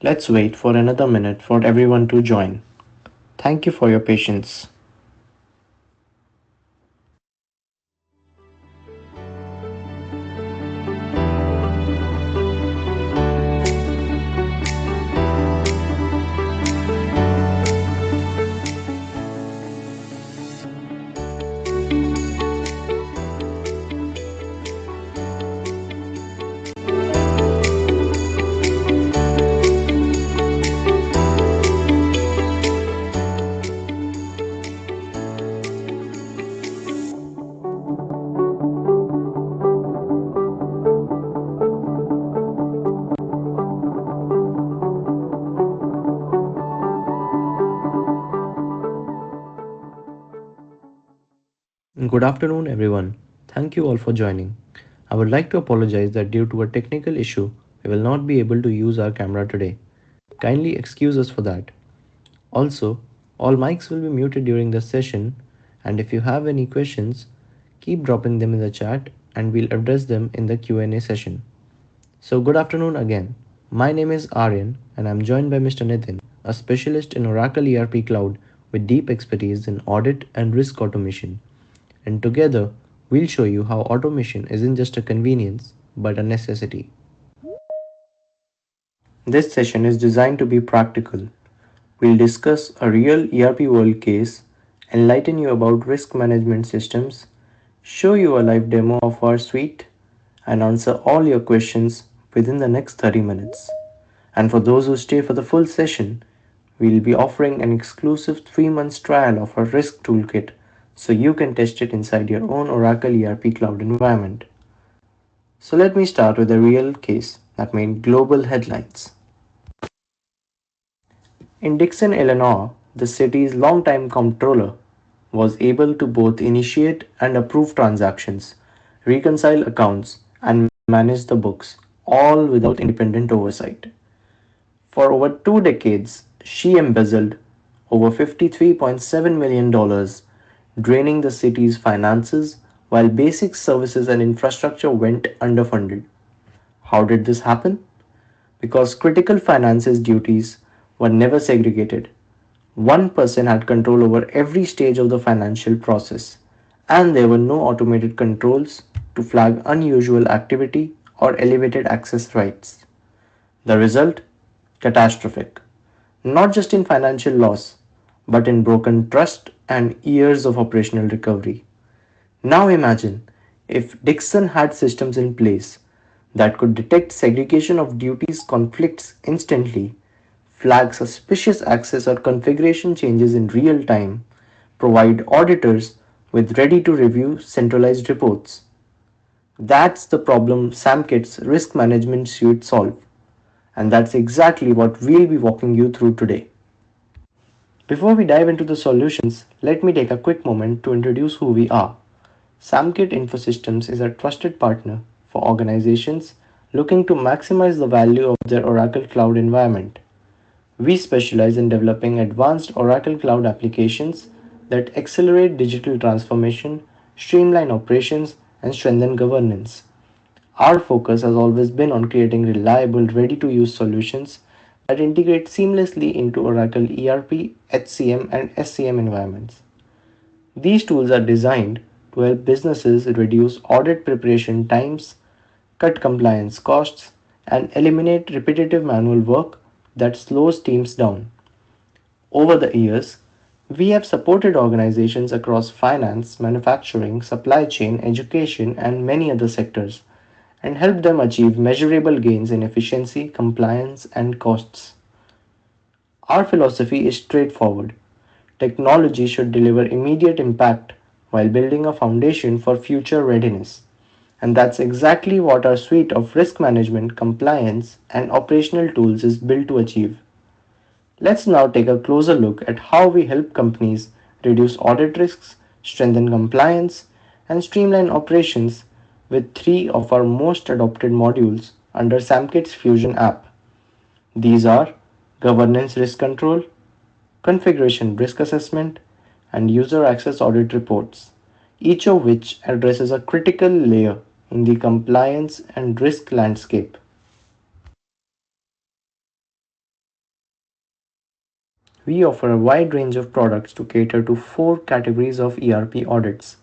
Let's wait for another minute for everyone to join. Thank you for your patience. Good afternoon, everyone. Thank you all for joining. I would like to apologize that due to a technical issue, we will not be able to use our camera today. Kindly excuse us for that. Also, all mics will be muted during the session, and if you have any questions, keep dropping them in the chat and we'll address them in the Q&A session. So good afternoon again. My name is Aryan and I'm joined by Mr. Nitin, a specialist in Oracle ERP Cloud with deep expertise in audit and risk automation. And together, we'll show you how automation isn't just a convenience, but a necessity. This session is designed to be practical. We'll discuss a real ERP world case, enlighten you about risk management systems, show you a live demo of our suite, and answer all your questions within the next 30 minutes. And for those who stay for the full session, we'll be offering an exclusive 3 months trial of our risk toolkit so you can test it inside your own Oracle ERP Cloud environment. So let me start with a real case that made global headlines. In Dixon, Illinois, the city's longtime comptroller was able to both initiate and approve transactions, reconcile accounts, and manage the books, all without independent oversight. For over 2 decades, she embezzled over $53.7 million, draining the city's finances while basic services and infrastructure went underfunded. How did this happen? Because critical finances duties were never segregated. One person had control over every stage of the financial process, and there were no automated controls to flag unusual activity or elevated access rights. The result? Catastrophic. Not just in financial loss, but in broken trust and years of operational recovery. Now imagine if Dixon had systems in place that could detect segregation of duties conflicts instantly, flag suspicious access or configuration changes in real time, provide auditors with ready to review centralized reports. That's the problem Samkit's risk management suite solves, and that's exactly what we'll be walking you through today. Before we dive into the solutions, let me take a quick moment to introduce who we are. Samkit Infosystems is a trusted partner for organizations looking to maximize the value of their Oracle Cloud environment. We specialize in developing advanced Oracle Cloud applications that accelerate digital transformation, streamline operations, and strengthen governance. Our focus has always been on creating reliable, ready to use solutions that integrate seamlessly into Oracle ERP, HCM, and SCM environments. These tools are designed to help businesses reduce audit preparation times, cut compliance costs, and eliminate repetitive manual work that slows teams down. Over the years, we have supported organizations across finance, manufacturing, supply chain, education, and many other sectors and helped them achieve measurable gains in efficiency, compliance, and costs. Our philosophy is straightforward. Technology should deliver immediate impact while building a foundation for future readiness. And that's exactly what our suite of risk management, compliance, and operational tools is built to achieve. Let's now take a closer look at how we help companies reduce audit risks, strengthen compliance, and streamline operations with three of our most adopted modules under Samkit's Fusion app. These are Governance Risk Control, Configuration Risk Assessment, and User Access Audit Reports, each of which addresses a critical layer in the compliance and risk landscape. We offer a wide range of products to cater to four categories of ERP audits: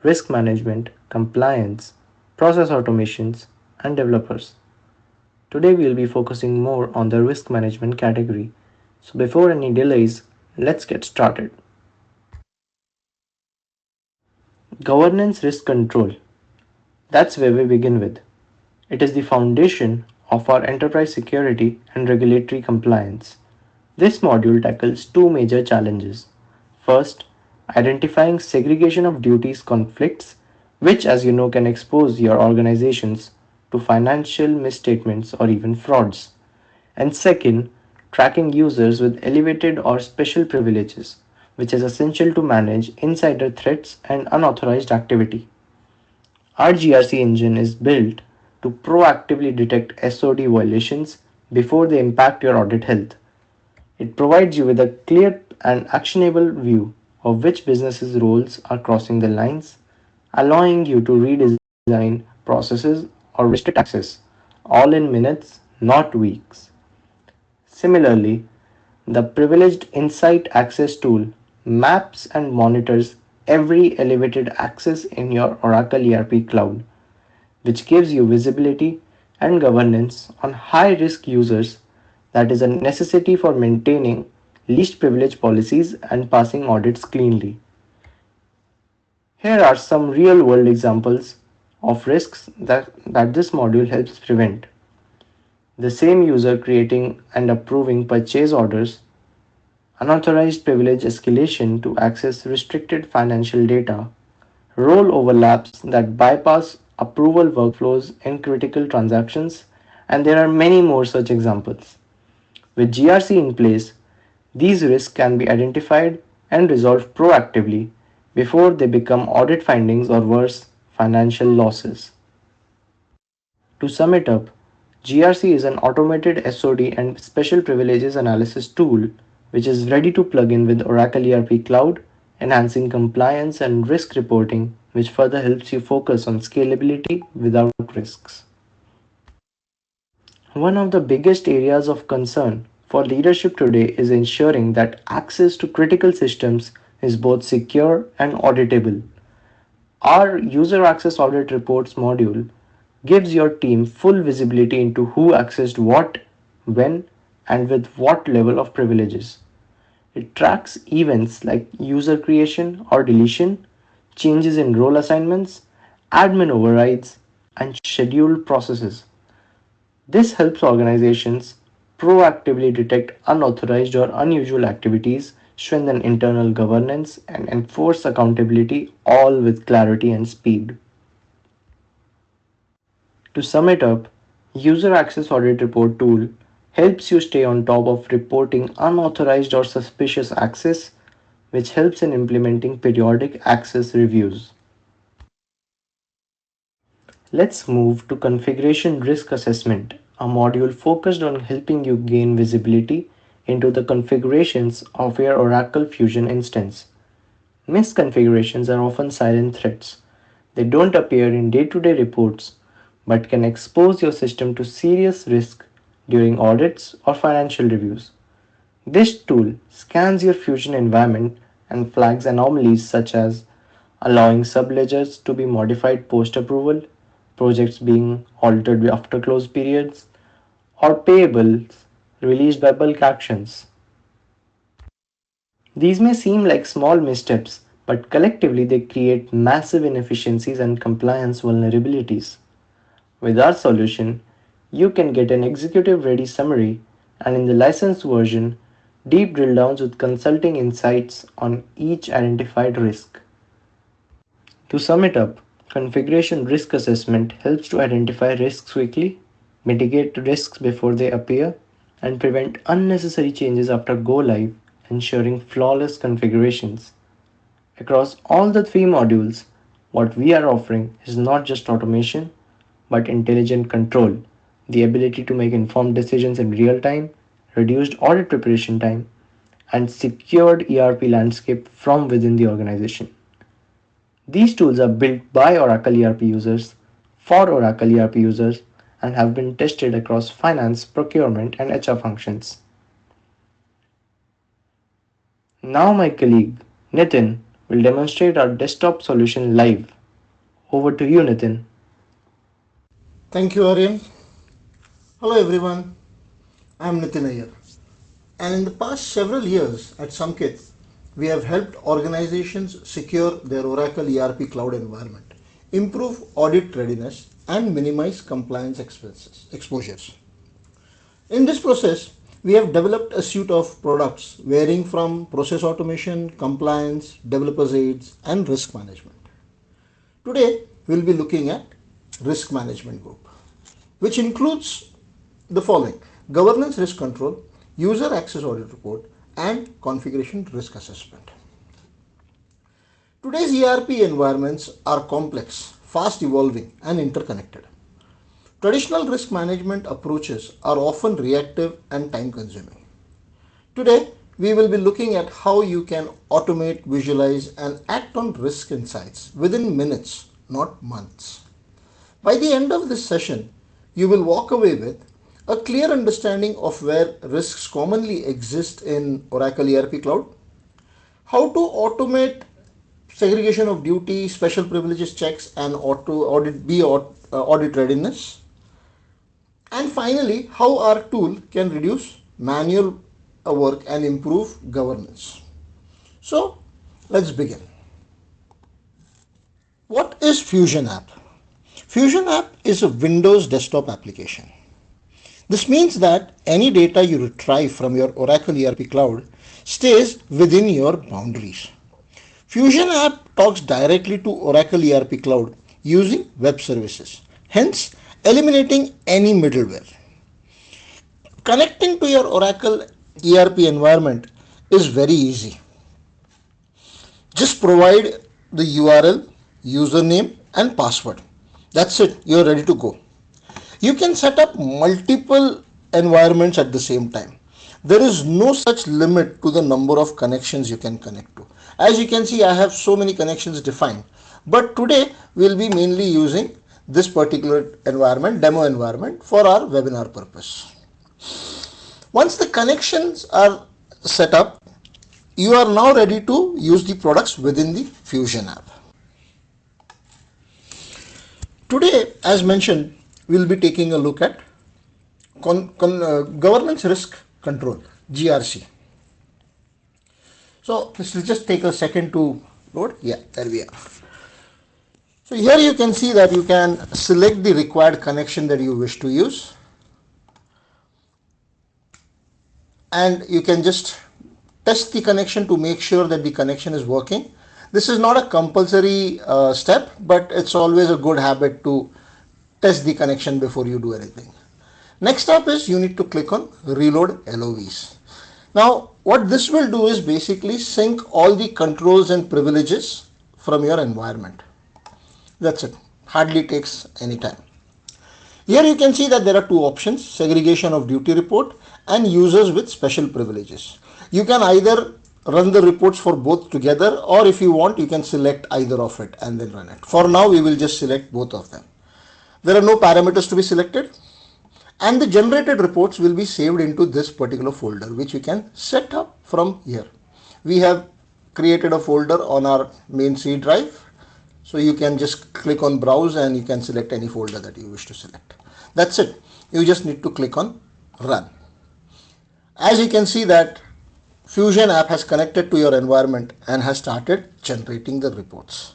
risk management, compliance, process automations, and developers. Today we'll be focusing more on the risk management category. So before any delays, let's get started. Governance risk control. That's where we begin with. It is the foundation of our enterprise security and regulatory compliance. This module tackles two major challenges. First, identifying segregation of duties conflicts, which, as you know, can expose your organizations to financial misstatements or even frauds. And second, tracking users with elevated or special privileges, which is essential to manage insider threats and unauthorized activity. Our GRC engine is built to proactively detect SOD violations before they impact your audit health. It provides you with a clear and actionable view of which businesses' roles are crossing the lines, allowing you to redesign processes or restrict access, all in minutes, not weeks. Similarly, the Privileged Insight Access tool maps and monitors every elevated access in your Oracle ERP Cloud, which gives you visibility and governance on high risk users that is a necessity for maintaining least privilege policies and passing audits cleanly. Here are some real world examples of risks that this module helps prevent. The same user creating and approving purchase orders, unauthorized privilege escalation to access restricted financial data, role overlaps that bypass approval workflows in critical transactions, and there are many more such examples. With GRC in place, these risks can be identified and resolved proactively before they become audit findings or worse, financial losses. To sum it up, GRC is an automated SOD and special privileges analysis tool which is ready to plug in with Oracle ERP Cloud, enhancing compliance and risk reporting, which further helps you focus on scalability without risks. One of the biggest areas of concern for leadership today is ensuring that access to critical systems is both secure and auditable. Our User Access Audit Reports module gives your team full visibility into who accessed what, when, and with what level of privileges. It tracks events like user creation or deletion, changes in role assignments, admin overrides, and scheduled processes. This helps organizations proactively detect unauthorized or unusual activities, strengthen internal governance, and enforce accountability, all with clarity and speed. To sum it up, User Access Audit Report tool helps you stay on top of reporting unauthorized or suspicious access, which helps in implementing periodic access reviews. Let's move to Configuration Risk Assessment, a module focused on helping you gain visibility into the configurations of your Oracle Fusion instance. Misconfigurations are often silent threats. They don't appear in day to day reports but can expose your system to serious risk during audits or financial reviews. This tool scans your Fusion environment and flags anomalies such as allowing subledgers to be modified post approval, projects being altered after close periods, or payables released by bulk actions. These may seem like small missteps, but collectively they create massive inefficiencies and compliance vulnerabilities. With our solution, you can get an executive ready summary and in the licensed version, deep drill downs with consulting insights on each identified risk. To sum it up, configuration risk assessment helps to identify risks quickly, mitigate risks before they appear, and prevent unnecessary changes after go live, ensuring flawless configurations. Across all the three modules, what we are offering is not just automation, but intelligent control, the ability to make informed decisions in real time, reduced audit preparation time, and secured ERP landscape from within the organization. These tools are built by Oracle ERP users for Oracle ERP users and have been tested across finance, procurement, and HR functions. Now my colleague Nitin will demonstrate our desktop solution live. Over to you, Nitin. Thank you, Aryan. Hello, everyone. I'm Nitin Iyer. And in the past several years at Samkit, we have helped organizations secure their Oracle ERP Cloud environment, improve audit readiness, and minimize compliance exposures. In this process, we have developed a suite of products varying from process automation, compliance, developers aids, and risk management. Today, we'll be looking at risk management group, which includes the following: governance risk control, user access audit report, and configuration risk assessment. Today's ERP environments are complex, fast evolving, and interconnected. Traditional risk management approaches are often reactive and time consuming. Today, we will be looking at how you can automate, visualize, and act on risk insights within minutes, not months. By the end of this session, you will walk away with a clear understanding of where risks commonly exist in Oracle ERP Cloud, how to automate segregation of duty, special privileges checks, and audit readiness, and finally, how our tool can reduce manual work and improve governance. So, let's begin. What is Fusion App? Fusion App is a Windows desktop application. This means that any data you retrieve from your Oracle ERP Cloud stays within your boundaries. Fusion App talks directly to Oracle ERP Cloud using web services, hence eliminating any middleware. Connecting to your Oracle ERP environment is very easy. Just provide the URL, username, and password. That's it, you're ready to go. You can set up multiple environments at the same time. There is no such limit to the number of connections you can connect to. As you can see, I have so many connections defined. But today, we'll be mainly using this particular environment, demo environment, for our webinar purpose. Once the connections are set up, you are now ready to use the products within the Fusion app. Today, as mentioned, we'll be taking a look at governance risk control, GRC. So this will just take a second to load. Yeah, there we are. So here you can see that you can select the required connection that you wish to use, and you can just test the connection to make sure that the connection is working. This is not a compulsory step, but it's always a good habit to test the connection before you do anything. Next up is you need to click on reload LOVs. Now what this will do is basically sync all the controls and privileges from your environment. That's it. Hardly takes any time. Here you can see that there are two options: segregation of duty report and users with special privileges. You can either run the reports for both together, or if you want, you can select either of it and then run it. For now, we will just select both of them. There are no parameters to be selected, and the generated reports will be saved into this particular folder, which you can set up from here. We have created a folder on our main C drive, so you can just click on browse and you can select any folder that you wish to select. That's it. You just need to click on run. As you can see that Fusion app has connected to your environment and has started generating the reports.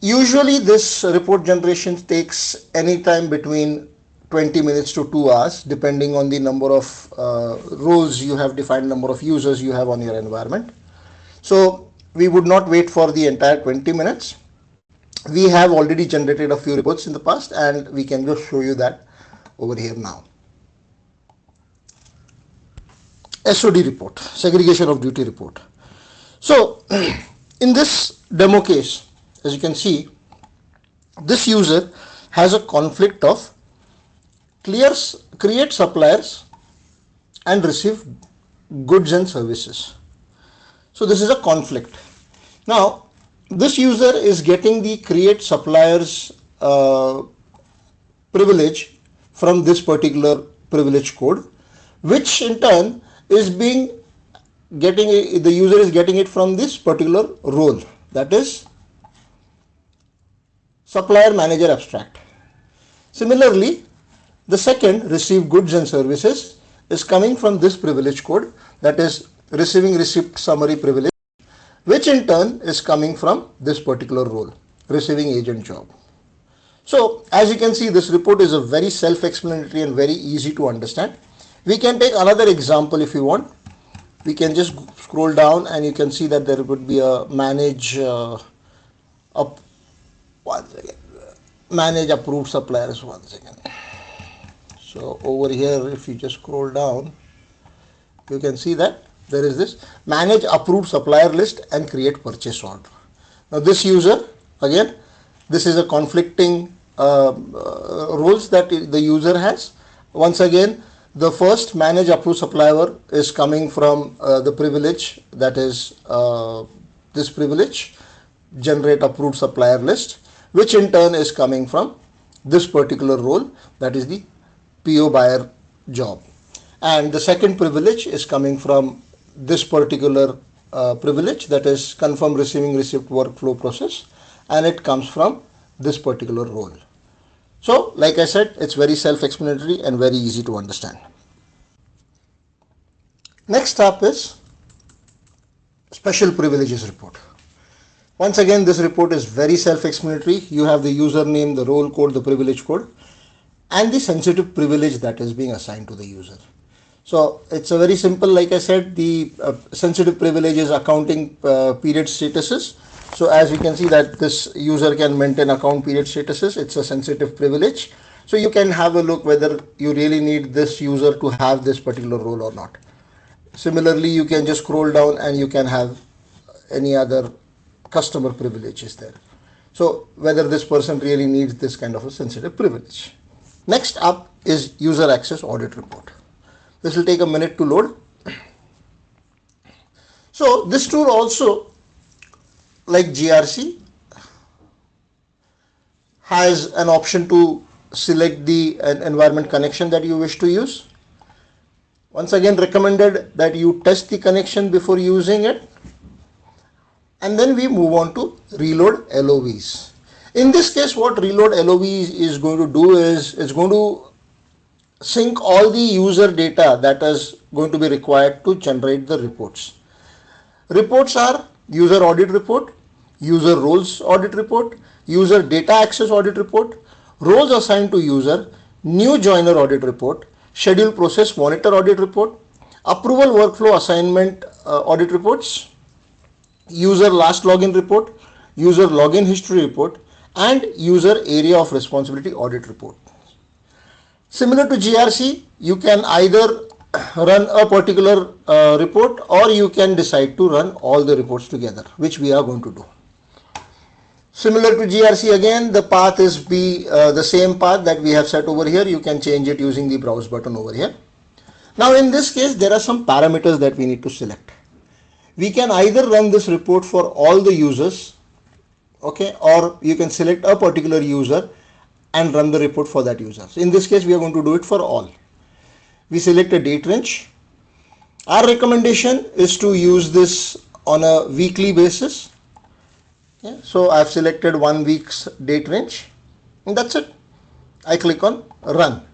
Usually this report generation takes any time between 20 minutes to 2 hours, depending on the number of roles you have defined, number of users you have on your environment. So we would not wait for the entire 20 minutes. We have already generated a few reports in the past, and we can just show you that over here now. SOD report, segregation of duty report. So in this demo case, as you can see, this user has a conflict of create suppliers and receive goods and services. So this is a conflict. Now this user is getting the create suppliers privilege from this particular privilege code, which in turn is being the user is getting it from this particular role, that is supplier manager abstract. Similarly, the second, receive goods and services, is coming from this privilege code, that is receiving receipt summary privilege, which in turn is coming from this particular role, receiving agent job. So as you can see, this report is a very self-explanatory and very easy to understand. We can take another example if you want. We can just scroll down and you can see that there would be a manage manage approved suppliers. One second. So over here, if you just scroll down, you can see that there is this manage approved supplier list and create purchase order. Now this user, again, this is a conflicting roles that the user has. Once again, the first manage approved supplier is coming from the privilege, that is this privilege, generate approved supplier list, which in turn is coming from this particular role, that is the PO buyer job. And the second privilege is coming from this particular privilege, that is confirm receiving receipt workflow process, and it comes from this particular role. So like I said, it's very self-explanatory and very easy to understand. Next up is special privileges report. Once again, this report is very self-explanatory. You have the username, the role code, the privilege code, and the sensitive privilege that is being assigned to the user. So it's a very simple, like I said, the sensitive privilege is accounting period statuses. So as you can see that this user can maintain account period statuses, it's a sensitive privilege. So you can have a look whether you really need this user to have this particular role or not. Similarly, you can just scroll down and you can have any other customer privileges there. So whether this person really needs this kind of a sensitive privilege. Next up is user access audit report. This will take a minute to load. So this tool also, like GRC, has an option to select the environment connection that you wish to use. Once again, recommended that you test the connection before using it. And then we move on to reload LOVs. In this case, what reload LOVs is going to do is it's going to sync all the user data that is going to be required to generate the reports. Reports are user audit report, user roles audit report, user data access audit report, roles assigned to user, new joiner audit report, schedule process monitor audit report, approval workflow assignment audit reports, user last login report, user login history report, and user area of responsibility audit report. Similar to GRC, you can either run a particular report or you can decide to run all the reports together, which we are going to do. Similar to GRC, again, the path is the same path that we have set over here. You can change it using the browse button over here. Now in this case, there are some parameters that we need to select. We can either run this report for all the users, okay, or you can select a particular user and run the report for that user. So in this case, we are going to do it for all. We select a date range. Our recommendation is to use this on a weekly basis. Okay, so I've selected 1 week's date range, and that's it. I click on run.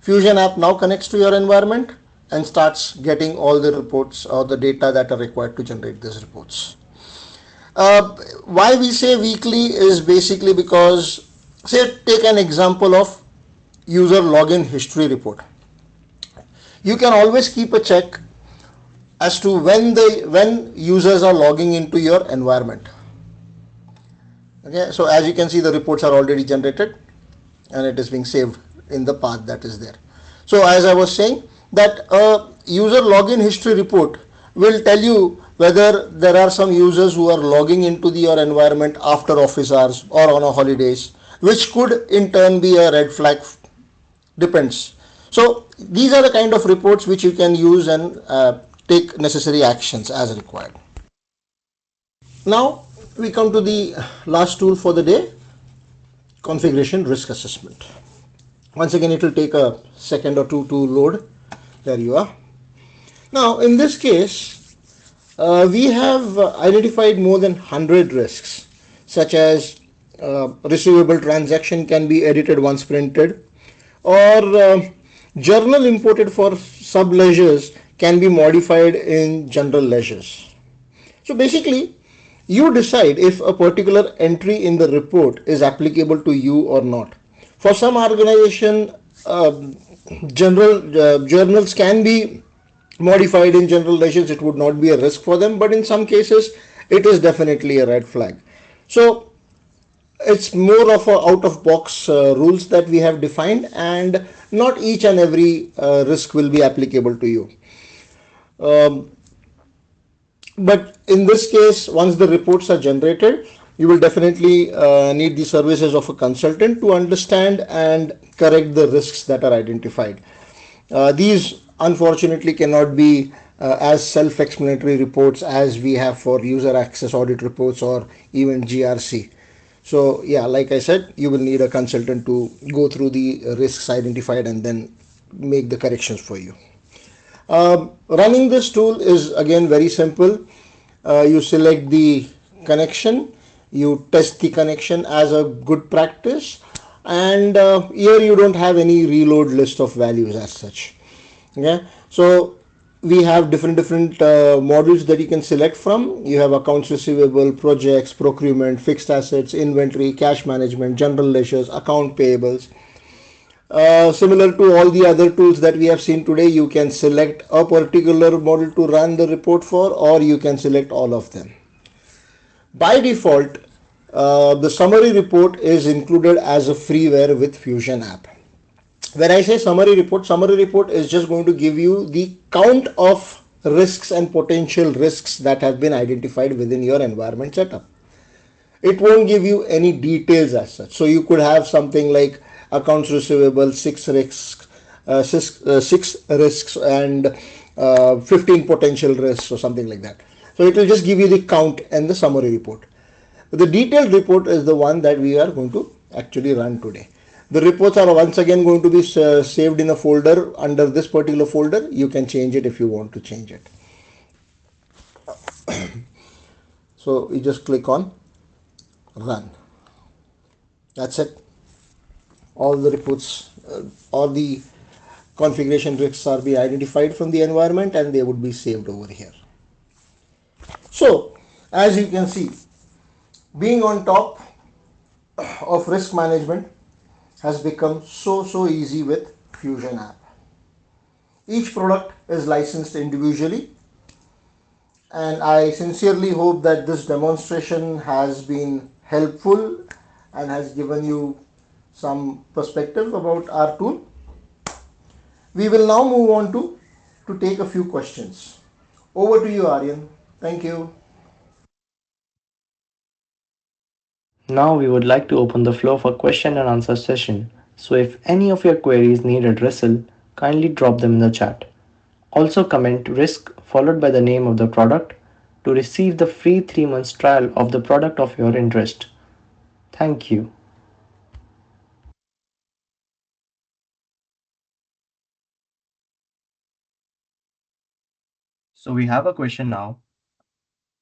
Fusion app now connects to your environment and starts getting all the reports or the data that are required to generate these reports. Why we say weekly is basically because, say, take an example of user login history report. You can always keep a check as to when users are logging into your environment. Okay, so as you can see, the reports are already generated and it is being saved in the path that is there. So as I was saying, that a user login history report will tell you whether there are some users who are logging into your environment after office hours or on a holidays, which could in turn be a red flag, depends. So these are the kind of reports which you can use and take necessary actions as required. Now we come to the last tool for the day, configuration risk assessment. Once again, it will take a second or two to load. There you are. Now in this case, We have identified more than 100 risks, such as receivable transaction can be edited once printed, or journal imported for sub ledgers can be modified in general ledgers. So basically, you decide if a particular entry in the report is applicable to you or not. For some organization, general journals can be modified in general ledgers. It would not be a risk for them, but in some cases, it is definitely a red flag. So it's more of a out of box rules that we have defined, and not each and every risk will be applicable to you. Um, but in this case, once the reports are generated, you will definitely need the services of a consultant to understand and correct the risks that are identified. These unfortunately cannot be as self-explanatory reports as we have for user access audit reports or even GRC. So yeah, like I said, you will need a consultant to go through the risks identified and then make the corrections for you. Running this tool is again very simple. You select the connection, you test the connection as a good practice, and here you don't have any reload list of values as such. Okay, so we have different models that you can select from. You have accounts receivable, projects, procurement, fixed assets, inventory, cash management, general ledgers, account payables. Similar to all the other tools that we have seen today, you can select a particular model to run the report for, or you can select all of them. By default, the summary report is included as a freeware with Fusion app. When I say summary report is just going to give you the count of risks and potential risks that have been identified within your environment setup. It won't give you any details as such. So you could have something like accounts receivable, six risks, and 15 potential risks or something like that. So it will just give you the count and the summary report. The detailed report is the one that we are going to actually run today. The reports are once again going to be saved in a folder under this particular folder. You can change it if you want to change it. So you just click on run. That's it. All the reports, all the configuration risks are be identified from the environment and they would be saved over here. So as you can see, being on top of risk management has become so easy with Fusion app. Each product is licensed individually, and I sincerely hope that this demonstration has been helpful and has given you some perspective about our tool. We will now move on to take a few questions. Over to you, Aryan. Thank you. Now we would like to open the floor for question and answer session. So if any of your queries need addressal, kindly drop them in the chat. Also comment risk followed by the name of the product to receive the free 3 months trial of the product of your interest. Thank you. So we have a question now.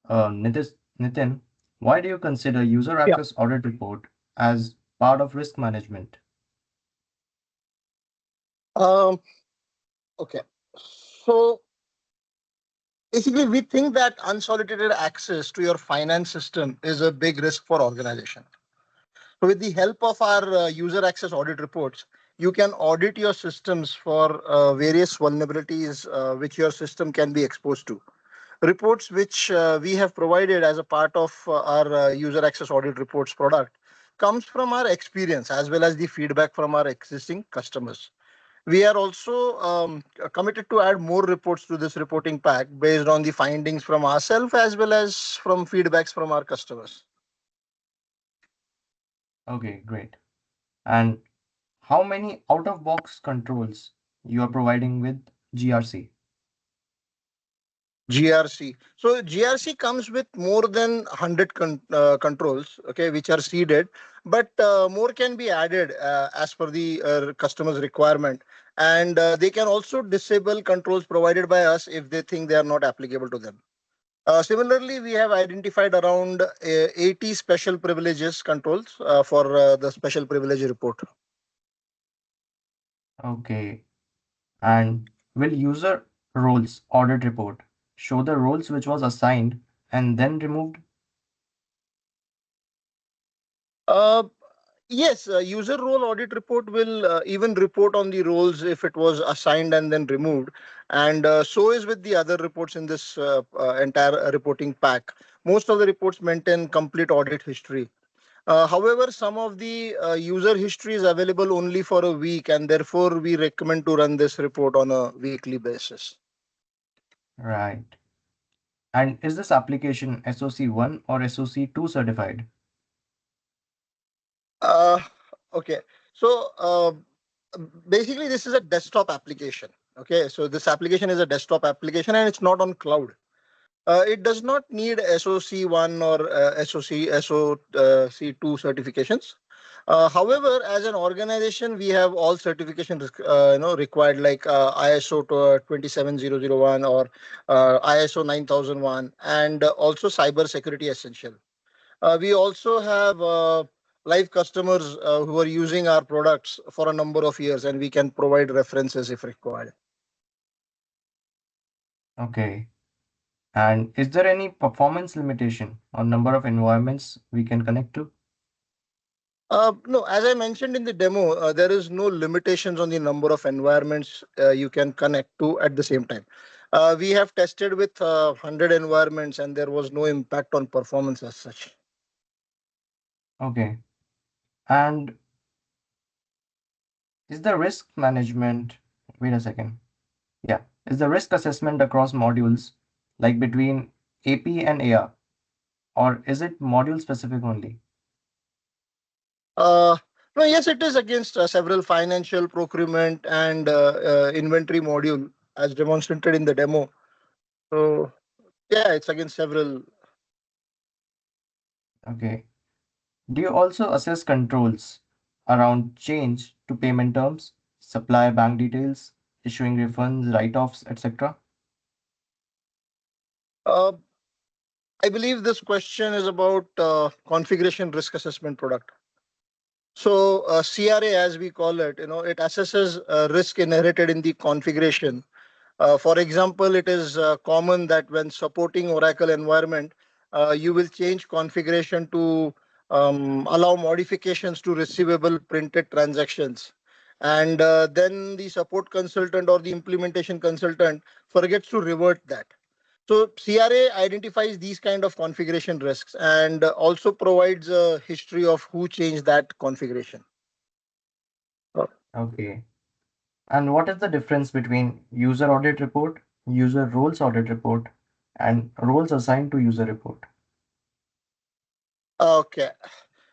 Nitin, why do you consider user Yeah. access audit report as part of risk management? Um, okay. So basically, we think that unsolicited access to your finance system is a big risk for organization. So with the help of our user access audit reports, you can audit your systems for various vulnerabilities which your system can be exposed to. Reports which we have provided as a part of our user access audit reports product comes from our experience as well as the feedback from our existing customers. We are also committed to add more reports to this reporting pack based on the findings from ourselves as well as from feedbacks from our customers. Okay, great. And how many out of box controls you are providing with GRC? GRC. So GRC comes with more than 100 controls, okay, which are seeded, but more can be added as per the customer's requirement. And they can also disable controls provided by us if they think they are not applicable to them. Similarly, we have identified around 80 special privileges controls for the special privilege report. Okay. And will user roles audit report show the roles which was assigned and then removed? Uh, yes, user role audit report will even report on the roles if it was assigned and then removed. And so is with the other reports in this entire reporting pack. Most of the reports maintain complete audit history. However, some of the user history is available only for a week, and therefore we recommend to run this report on a weekly basis. Right. And is this application SOC 1 or SOC 2 certified? Uh, okay, so basically, this is a desktop application. Okay, so this application is a desktop application and it's not on cloud. It does not need SOC 1 or SOC2 certifications. However, as an organization, we have all certifications required like ISO 27001 or ISO 9001 and also cyber security essential. We also have live customers who are using our products for a number of years, and we can provide references if required. Okay. And is there any performance limitation or number of environments we can connect to? No, as I mentioned in the demo, there is no limitations on the number of environments you can connect to at the same time. We have tested with 100 environments, and there was no impact on performance as such. Okay. And is the risk management, wait a second. Yeah. Is the risk assessment across modules like between AP and AR, or is it module specific only? Uh, no, yes, it is against several financial, procurement, and inventory module as demonstrated in the demo. So, yeah, it's against several. Okay. Do you also assess controls around change to payment terms, supplier bank details, issuing refunds, write-offs, etc.? Uh, I believe this question is about configuration risk assessment product. So CRA, as we call it, it assesses risk inherited in the configuration. For example, it is common that when supporting Oracle environment, you will change configuration to allow modifications to receivable printed transactions. And then the support consultant or the implementation consultant forgets to revert that. So CRA identifies these kind of configuration risks and also provides a history of who changed that configuration. Okay. And what is the difference between user audit report, user roles audit report, and roles assigned to user report? Okay.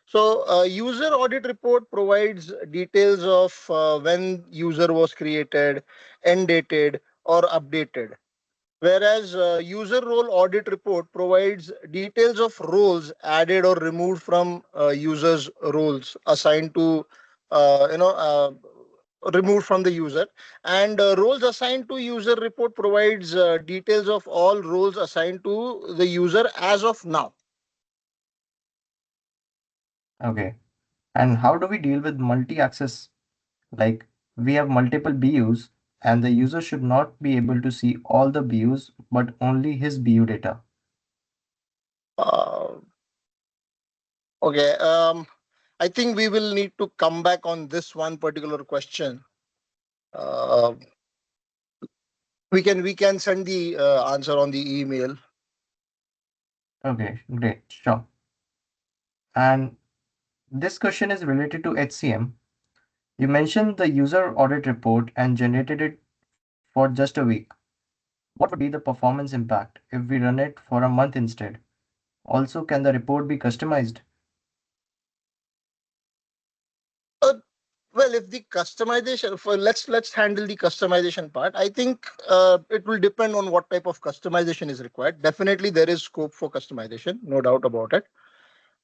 So user audit report provides details of when user was created, end dated, or updated. Whereas user role audit report provides details of roles added or removed from users roles assigned to uh, you know uh, removed from the user, and roles assigned to user report provides details of all roles assigned to the user as of now. Okay. And how do we deal with multi-access? Like we have multiple BUs and the user should not be able to see all the BUs but only his BU data. uh, okay. I think we will need to come back on this one particular question. uh, we can send the answer on the email. Okay, great, sure. And this question is related to HCM. You mentioned the user audit report and generated it for just a week. What would be the performance impact if we run it for a month instead? Also, can the report be customized? uh, well, if the customization for let's handle the customization part. I think it will depend on what type of customization is required. Definitely there is scope for customization, no doubt about it.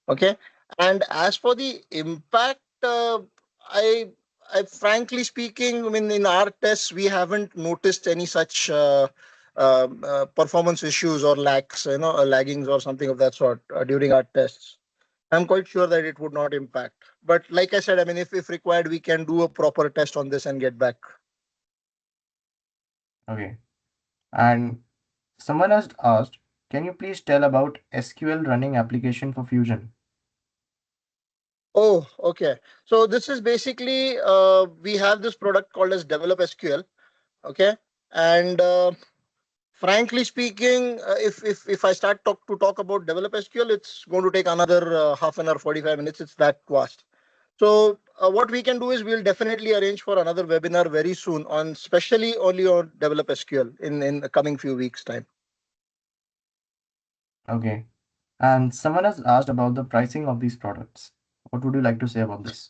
Okay. And as for the impact, i I frankly speaking, I mean, in our tests we haven't noticed any such performance issues or lags, laggings or something of that sort during our tests. I'm quite sure that it would not impact. But like I said, I mean, if required, we can do a proper test on this and get back. Okay. And someone has asked, can you please tell about SQL running application for Fusion? Oh, okay. So this is basically we have this product called as Develop SQL. Okay, and frankly speaking, if I start to talk about Develop SQL, it's going to take another half an hour, 45 minutes. It's that vast. So what we can do is we'll definitely arrange for another webinar very soon on, especially only on Develop SQL in the coming few weeks time. Okay. And someone has asked about the pricing of these products. What would you like to say about this?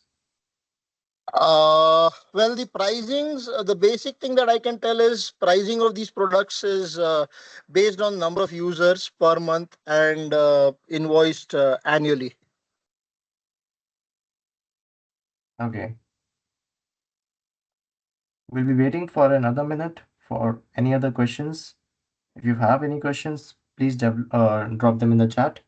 Well, the pricings, the basic thing that I can tell is pricing of these products is based on number of users per month and invoiced annually. Okay. We'll be waiting for another minute for any other questions. If you have any questions, please drop them in the chat.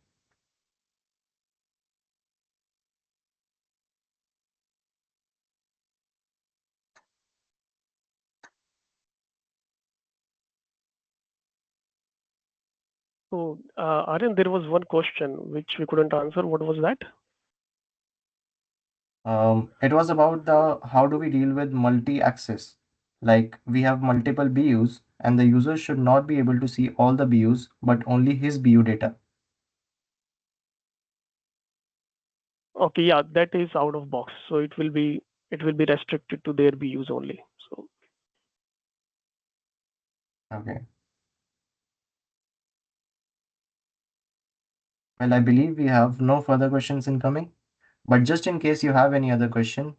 So, Aryan, there was one question which we couldn't answer. What was that? It was about the how do we deal with multi-access? Like we have multiple BUs and the user should not be able to see all the BUs, but only his BU data. Okay, yeah, that is out of box. So it will be restricted to their BUs only. So Okay. Well, I believe we have no further questions incoming, but just in case you have any other question,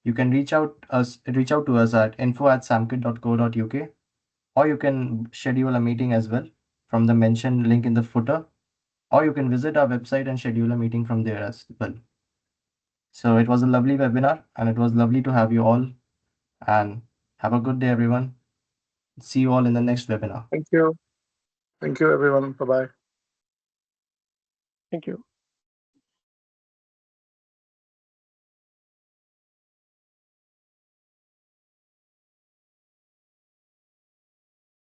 you can reach out to us at info@samkit.co.uk, or you can schedule a meeting as well from the mentioned link in the footer, or you can visit our website and schedule a meeting from there as well. So it was a lovely webinar and it was lovely to have you all, and have a good day, everyone. See you all in the next webinar. Thank you. Thank you, everyone. Bye bye. thank you.